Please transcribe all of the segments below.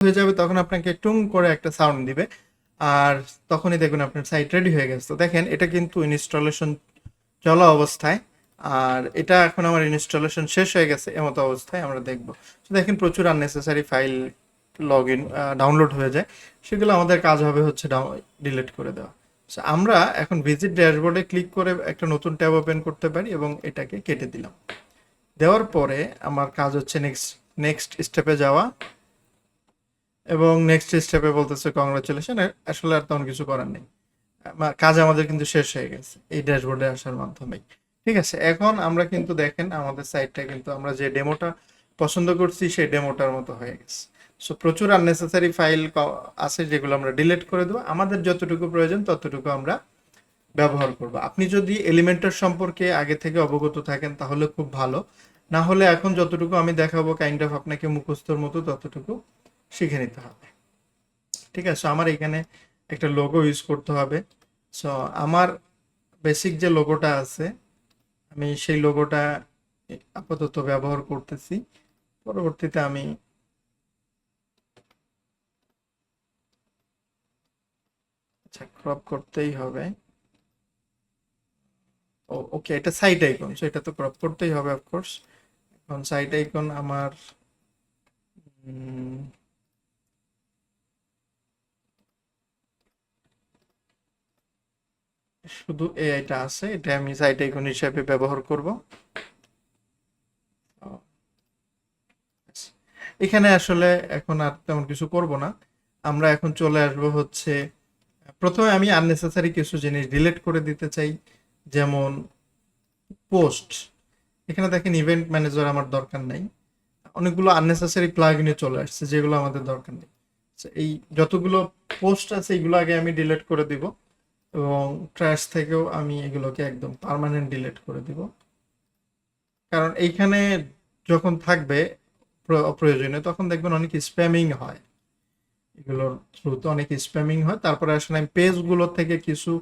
হয়ে যাবে তখন আপনাকে টুং করে একটা সাউন্ড দিবে, আর তখনই দেখবেন আপনার সাইট রেডি হয়ে গেছে। তো দেখেন এটা কিন্তু ইনস্টলেশন চলা অবস্থায়, আর এটা এখন আমার ইনস্টলেশন শেষ হয়ে গেছে এমতো অবস্থায় আমরা দেখব। তো দেখেন প্রচুর unnecessary file log in download হয়ে যায়, সেগুলো আমাদের কাজ হবে হচ্ছে ডিলিট করে দেওয়া। So, আমরা এখন ভিজিট ড্যাশবোর্ডে ক্লিক করে একটা নতুন ট্যাব ওপেন করতে পারি এবং এটাকে কেটে দিলাম। দেওয়ার পরে আমার কাজ হচ্ছে নেক্সট স্টেপে যাওয়া, এবং নেক্সট স্টেপে বলতেছে কংগ্রাচুলেশন। আসলে আর তেমন কিছু করার নেই, কাজ আমাদের কিন্তু শেষ হয়ে গেছে এই ড্যাশবোর্ডে আসার মাধ্যমে। ঠিক আছে, এখন আমরা কিন্তু দেখেন আমাদের সাইটটা কিন্তু আমরা যে ডেমোটা পছন্দ করছি সেই ডেমোটার মতো হয়ে গেছে। সো প্রচুর আননেসেসারি ফাইল আছে যেগুলো আমরা ডিলিট করে দেবো, আমাদের যতটুকু প্রয়োজন ততটুকু আমরা ব্যবহার করব। আপনি যদি এলিমেন্টার সম্পর্কে আগে থেকে অবগত থাকেন তাহলে খুব ভালো, না হলে এখন যতটুকু আমি দেখাবো কাইন্ড অফ আপনাকে মুখস্থর মতো ততটুকু শিখে নিতে হবে। ঠিক আছে, আমার এখানে একটা লোগো ইউজ করতে হবে। সো আমার বেসিক যে লোগোটা আছে আমি সেই লোগোটা আপাতত ব্যবহার করতেছি, পরবর্তীতে আমি আচ্ছা ক্রপ করতেই হবে। ওকে, এটা সাইড আইকন, সো এটা তো ক্রপ করতেই হবে অফকোর্স। এখন সাইড আইকন আমার উম, শুধু এআইটা আছে, এটা আমি সাইড আইকন হিসেবে ব্যবহার করব। এখানে আসলে এখন আর তেমন কিছু করব না, আমরা এখন চলে আসবো হচ্ছে প্রথমে আমি আননেসেসারি কিছু জিনিস ডিলিট করে দিতে চাই, যেমন পোস্ট। এখানে দেখেন ইভেন্ট ম্যানেজার আমার দরকার নাই, অনেকগুলো আননেসেসারি প্লাগইনে চলে আসছে যেগুলো আমাদের দরকার নেই। So, এই যতগুলো পোস্ট আছে এগুলো আগে আমি ডিলিট করে দিব, এবং ট্র্যাশ থেকেও আমি এগুলোকে একদম পার্মানেন্ট ডিলিট করে দিব, কারণ এইখানে যখন থাকবে অপ্রয়োজনীয় তখন দেখবেন অনেক স্প্যামিং হয়, এগুলোর থ্রুতে অনেক স্প্যামিং হয়। তারপরে আসলে আমি পেজগুলো থেকে কিছু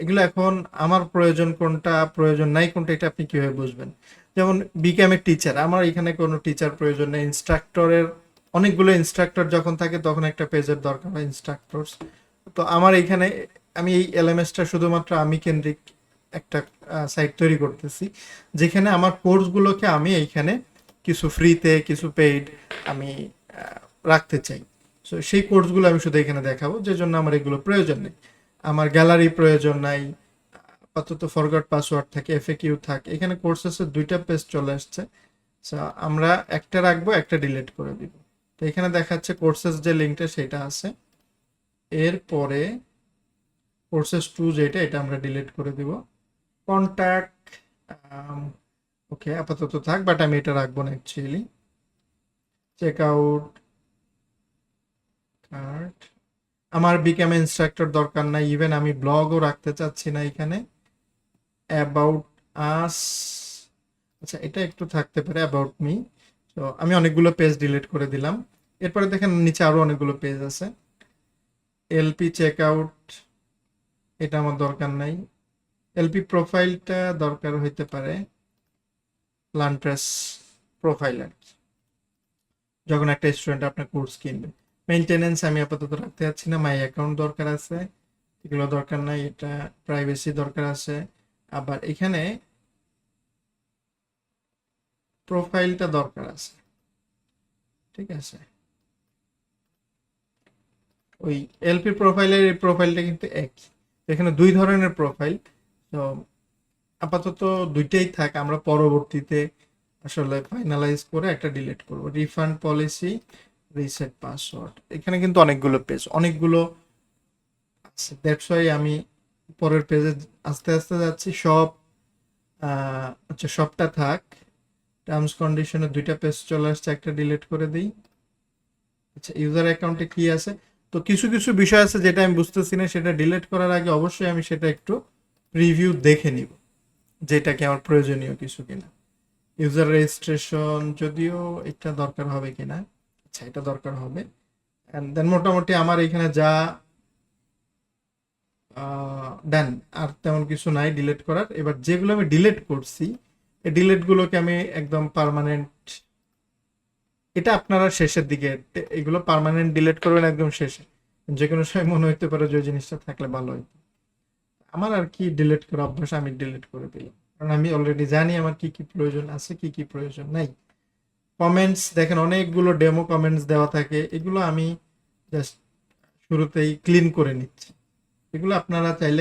এগুলো এখন আমার প্রয়োজন কোনটা প্রয়োজন নাই কোনটা এটা আপনি কিভাবে বুঝবেন? যেমন বিকেম এ টিচার, আমার এখানে কোনো টিচার প্রয়োজন নেই। ইনস্ট্রাক্টরের অনেকগুলো ইনস্ট্রাক্টর যখন থাকে তখন একটা পেজের দরকার হয় ইনস্ট্রাক্টরস। তো আমার এইখানে আমি এই এলএমএসটা শুধুমাত্র আমি কেন্দ্রিক একটা সাইট তৈরি করতেছি, যেখানে আমার কোর্সগুলোকে আমি এইখানে কিছু ফ্রিতে কিছু পেইড আমি রাখতে চাই। সো সেই কোর্সগুলো আমি শুধু এখানে দেখাবো, যে জন্য আমার এগুলো প্রয়োজন নেই। আমার গ্যালারি প্রয়োজন নাই, আপাতত ফরগট পাসওয়ার্ড থাকে, এফএকিউ থাকে। এখানে কোর্সেসের দুইটা পেজ চলে আসছে, সো আমরা একটা রাখবো একটা ডিলিট করে দিব। তো এখানে দেখাচ্ছে কোর্সেস যে লিঙ্কটা সেটা আছে, এরপরে কোর্সেস টু যেটা এটা আমরা ডিলিট করে দিব। কন্ট্যাক্ট ওকে আপাতত থাক, বাট আমি এটা রাখবো না অ্যাকচুয়ালি। চেক আউট কার্ড আমার বিকেম ইনস্ট্রাক্টর দরকার নাই, ইভেন আমি ব্লগও রাখতে চাচ্ছি না এখানে। অ্যাবাউট আস, আচ্ছা এটা একটু থাকতে পারে অ্যাবাউট মি। তো আমি অনেকগুলো পেজ ডিলিট করে দিলাম। এরপরে দেখেন নিচে আরো অনেকগুলো পেজ আছে। এলপি চেক আউট এটা আমার দরকার নাই। এলপি প্রোফাইলটা দরকার হইতে পারে, প্লান্ট্রেস প্রোফাইল আর কি, যখন একটা স্টুডেন্ট আপনার কোর্স কিনবে। মেনটেনেন্স আমি আপাতত রাখতে যাচ্ছি না, মাই অ্যাকাউন্ট দরকার আছে, এগুলো দরকার নাই। এটা প্রাইভেসি দরকার আছে। আবার এখানে প্রোফাইলটা দরকার আছে, ঠিক আছে। ওই এলপি প্রোফাইলের এই প্রোফাইলটা কিন্তু একই, এখানে দুই ধরনের প্রোফাইল। তো আপাতত দুইটাই থাক, আমরা পরবর্তীতে আসলে ফাইনালাইজ করে একটা ডিলিট করব। রিফান্ড পলিসি, রিসেট পাসওয়ার্ড, এখানে কিন্তু অনেকগুলো পেজ অনেকগুলো আছে, দ্যাটস ওয়াই আমি পরের পেজে আস্তে আস্তে যাচ্ছি। সব আচ্ছা সবটা থাক, টার্মস কন্ডিশনে দুইটা পেজ চলে আসছে, একটা ডিলিট করে দিই। আচ্ছা ইউজার অ্যাকাউন্টে কি আছে? তো কিছু কিছু বিষয় আছে যেটা আমি বুঝতেছি না, সেটা ডিলিট করার আগে অবশ্যই আমি সেটা একটু রিভিউ দেখে নিব, যেটা কি আমার প্রয়োজনীয় কিছু কিনা। ইউজার রেজিস্ট্রেশন যদিও এটা দরকার হবে কিনা, আচ্ছা এটা দরকার হবে। অ্যান্ড দেন মোটামুটি আমার এখানে যা ডান, আর তেমন কিছু নাই ডিলিট করার। এবার যেগুলো আমি ডিলিট করছি এই ডিলিট গুলোকে আমি একদম পার্মানেন্ট এটা আপনারা শেষের দিকে এগুলো পার্মানেন্ট ডিলিট করবেন একদম শেষে, যে কোনো সময় মনে হতে পারে যে ওই জিনিসটা থাকলে ভালো হয়। আমার আর কি ডিলিট করা অভ্যাস, আমি ডিলিট করে দিলাম, কারণ আমি অলরেডি জানি আমার কি কি প্রয়োজন আছে, কি কি প্রয়োজন নাই। কমেন্টস দেখেন অনেকগুলো ডেমো কমেন্টস দেওয়া থাকে, এগুলো আমি জাস্ট শুরুতেই ক্লিন করে নিচ্ছি। এগুলো আপনারা চাইলে